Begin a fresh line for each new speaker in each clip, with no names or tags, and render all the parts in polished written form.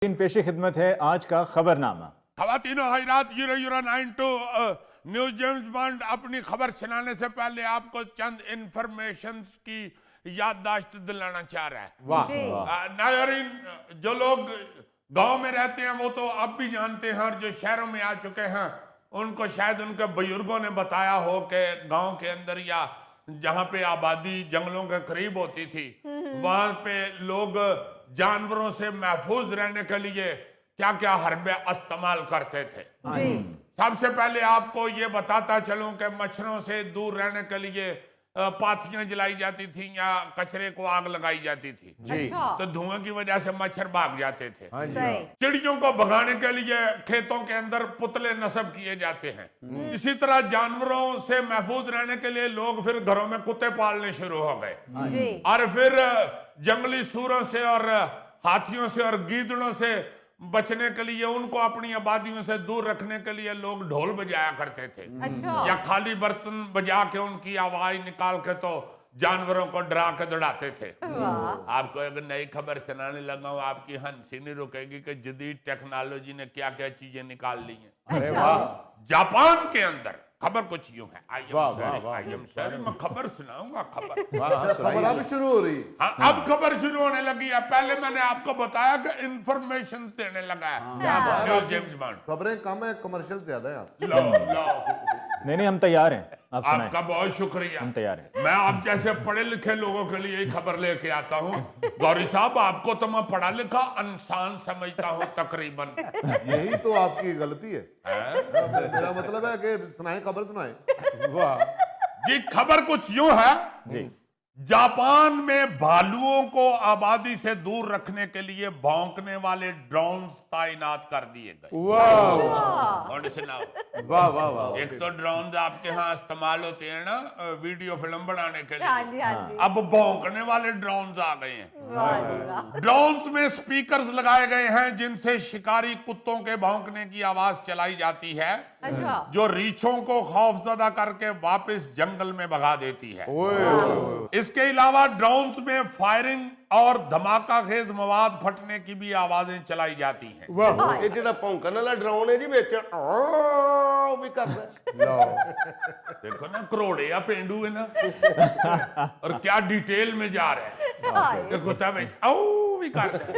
इन पेशे खिदमत है आज का खबरनामा।
खवातीनो हजरात 0092 न्यूज जेम्स बॉन्ड अपनी खबर सुनाने से पहले आपको चंद इंफॉर्मेशन की याददाश्त दिलाना चाह रहा है।
वाह
नाज़रीन, जो लोग गांव में रहते हैं वो तो अब भी जानते हैं, और जो शहरों में आ चुके हैं उनको शायद उनके बुजुर्गों ने बताया हो कि गांव के अंदर या जहां पे आबादी जंगलों के करीब होती थी वहां पे लोग जानवरों से महफूज रहने के लिए क्या क्या हरबे इस्तेमाल करते थे। सबसे पहले आपको ये बताता चलूं कि मच्छरों से दूर रहने के लिए पाथियां जलाई जाती थी या कचरे को आग लगाई जाती थी। तो धुआं की वजह से मच्छर भाग जाते थे। चिड़ियों को भगाने के लिए खेतों के अंदर पुतले नस्ब किए जाते हैं। इसी तरह जानवरों से महफूज रहने के लिए लोग फिर घरों में कुत्ते पालने शुरू हो गए, और फिर जंगली सूरों से और हाथियों से और गीदड़ों से बचने के लिए उनको अपनी आबादियों से दूर रखने के लिए लोग ढोल बजाया करते थे। या खाली बर्तन बजा के उनकी आवाज निकाल के तो जानवरों को डरा के दौड़ाते थे। आपको एक नई खबर सुनाने लगा हूं, आपकी हंसी नहीं रुकेगी कि जदीद टेक्नोलॉजी ने क्या क्या चीजें निकाल ली हैं। जापान के अंदर खबर कुछ यूं है। आई एम सॉरी, मैं खबर सुनाऊंगा। खबर
अब शुरू हो रही।
हाँ, अब खबर शुरू होने लगी है। पहले मैंने आपको बताया कि इंफॉर्मेशन देने लगा है न्यूज जेम्स बॉन्ड।
खबरें कम है, कमर्शियल ज्यादा है।
नहीं हम तैयार हैं। आप सुनाएं।
आपका बहुत शुक्रिया।
हम तैयार हैं।
मैं आप जैसे पढ़े लिखे लोगों के लिए ही खबर लेके आता हूँ। गौरी साहब, आपको तो मैं पढ़ा लिखा इंसान समझता हूँ तकरीबन।
यही तो आपकी गलती है। मेरा मतलब है कि सुनाए, खबर सुनाए।
वाह
जी, खबर कुछ यूं है
जी।
जापान में भालुओं को आबादी से दूर रखने के लिए भौंकने वाले ड्रोन्स तैनात कर दिए गए। और सुनाओ।
वाह वाह वाह।
एक तो ड्रोन आपके यहाँ इस्तेमाल होते हैं ना वीडियो फिल्म बनाने के लिए,
हाँ जी।
अब भौंकने वाले ड्रोन्स आ गए हैं। ड्रोन्स में स्पीकर्स लगाए गए हैं जिनसे शिकारी कुत्तों के भौंकने की आवाज चलाई जाती है, जो रीछों को खौफजदा करके वापस जंगल में भगा देती है। इसके अलावा ड्रोन्स में फायरिंग और धमाका खेज मवाद फटने की भी आवाजें चलाई जाती हैं।
ये जेड़ा भौंकण वाला ड्रोन है जी, बेच भी करदा है।
देखो ना, करोड़े या पेंडू है ना, और क्या डिटेल में जा रहे हैं। देखो तब भी करता है,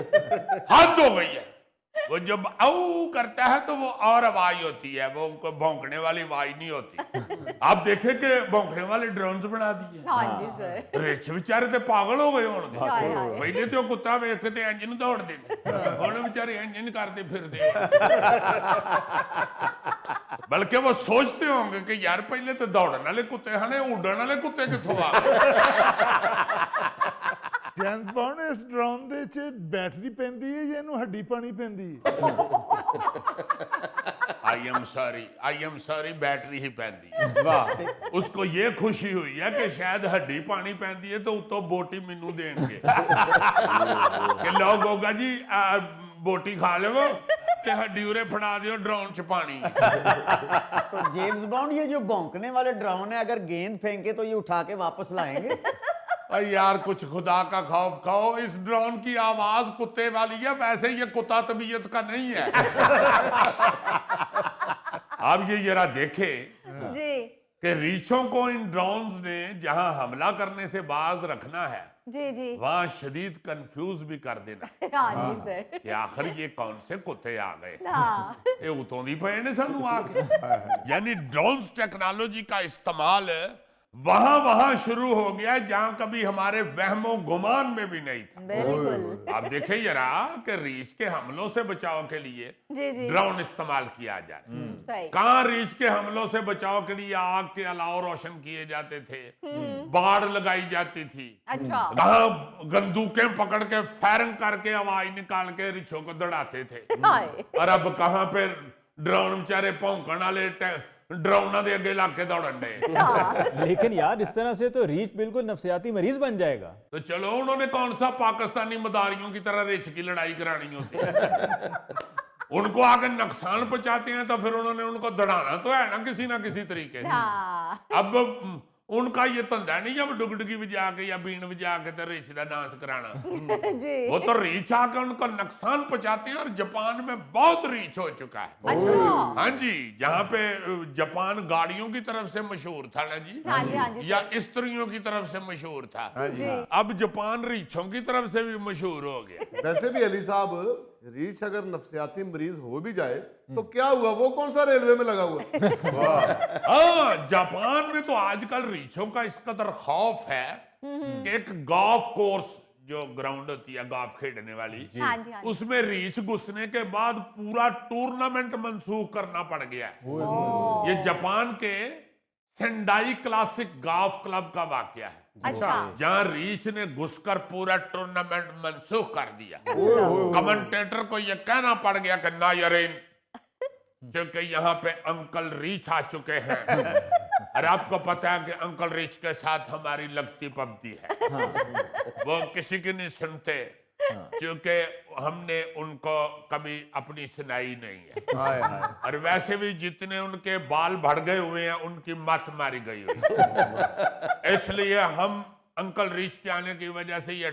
हद हो गई है। वो जब औ करता है तो वो और आवाज होती है, वो कोई भौंकने वाली आवाज नहीं होती। आप देखे कि भौंकने वाले ड्रोन्स बना दिए। रिच बेचारे तो पागल हो गए होंगे। पहले तो कुत्ता वेखते इंजन दौड़ते, हुण बेचारे इंजन करते फिरते। बल्कि वो सोचते होंगे कि यार पहले तो दौड़ने वाले कुत्ते हैं, उड़ने वाले कुत्ते कित्थों आ गए।
जेम्स बॉन्ड, इस ड्रोन दे च बैटरी पैंदी है या इनू हड्डी पानी पैंदी है?
आई एम सॉरी, बैटरी ही पैंदी है। वाह। उसको ये खुशी हुई है कि शायद हड्डी पानी पैंदी है तो उतो बोटी मैनू देंगे कि लोग होगा जी बोटी खा लेवो ते हड्डी उरे फड़ा दियो ड्रोन च पानी।
तो जेम्स बॉन्ड, ये जो भौंकने वाले ड्रोन है, अगर गेंद फेंके तो ये उठा के वापस लाएंगे?
यार कुछ खुदा का खौफ खाओ, इस ड्रोन की आवाज कुत्ते वाली है, वैसे ये कुत्ता तबीयत का नहीं है। आप ये जरा देखे कि रीछों को इन ड्रोन्स ने जहां हमला करने से बाज रखना है, वहां शदीद कंफ्यूज भी कर देना कि आखिर ये कौन से कुत्ते आ गए, ये उतों दी पे ने सानू आके। यानी ड्रोन्स टेक्नोलॉजी का इस्तेमाल वहां शुरू हो गया जहां कभी हमारे वहमो गुमान में भी नहीं था। आप देखें जरा कि रीछ के हमलों से बचाव के लिए ड्रोन इस्तेमाल किया जाए। कहां रीछ के हमलों से बचाव के लिए आग के अलाव रोशन किए जाते थे, बाढ़ लगाई जाती थी, कहां बंदूकें पकड़ के फायरिंग करके आवाज निकाल के रीछों को दौड़ाते थे, और अब कहां पे ड्रोन बेचारे भौंकण वाले ड्रोना दे अगे लाके दौड़न दे।
लेकिन यार इस तरह से तो रीछ बिल्कुल नफसियाती मरीज बन जाएगा।
तो चलो, उन्होंने कौन सा पाकिस्तानी मदारियों की तरह रिछ की लड़ाई करानी होती है। उनको आगे नुकसान पहुंचाते हैं तो फिर उन्होंने उनको दौड़ाना तो है ना किसी तरीके से। अब उनका ये धंधा नहीं है वो डुगडुगी बजा के या बीन बजा के तो रीछ का डांस कराना।
जी।
वो तो रीछ आके उनको नुकसान पहुंचाते हैं और जापान में बहुत रीछ हो चुका है।
अच्छा।
हाँ जी, जहाँ पे जापान गाड़ियों की तरफ से मशहूर था ना जी,
हाँ जी, हाँ जी।
या स्त्रियों की तरफ से मशहूर था,
जी।
अब जापान रीछों की तरफ से भी मशहूर हो गया।
वैसे भी अली साहब, रीछ अगर नफ्सियाती मरीज हो भी जाए तो क्या हुआ, वो कौन सा रेलवे में लगा हुआ?
हाँ, जापान में तो आजकल रीछों का इस कदर खौफ है कि एक गोल्फ कोर्स जो ग्राउंड होती है गोल्फ खेलने वाली,
हाँ जी, हाँ जी।
उसमें रीछ घुसने के बाद पूरा टूर्नामेंट मंसूख करना पड़ गया है। ये जापान के सेंडाई क्लासिक गोल्फ क्लब का वाकया है,
अच्छा।
जहां रीछ ने घुसकर पूरा टूर्नामेंट मंसूख कर दिया। कमेंटेटर को यह कहना पड़ गया कि ना यरीन, क्योंकि यहाँ पे अंकल रीछ आ चुके हैं। और आपको पता है कि अंकल रीछ के साथ हमारी लगती पबती है। वो किसी की नहीं सुनते, क्योंकि हमने उनको कभी अपनी सुनाई नहीं है। और वैसे भी जितने उनके बाल बढ़ गए हुए हैं उनकी मत मारी गई हुई है। इसलिए हम अंकल रीछ के आने की वजह से ये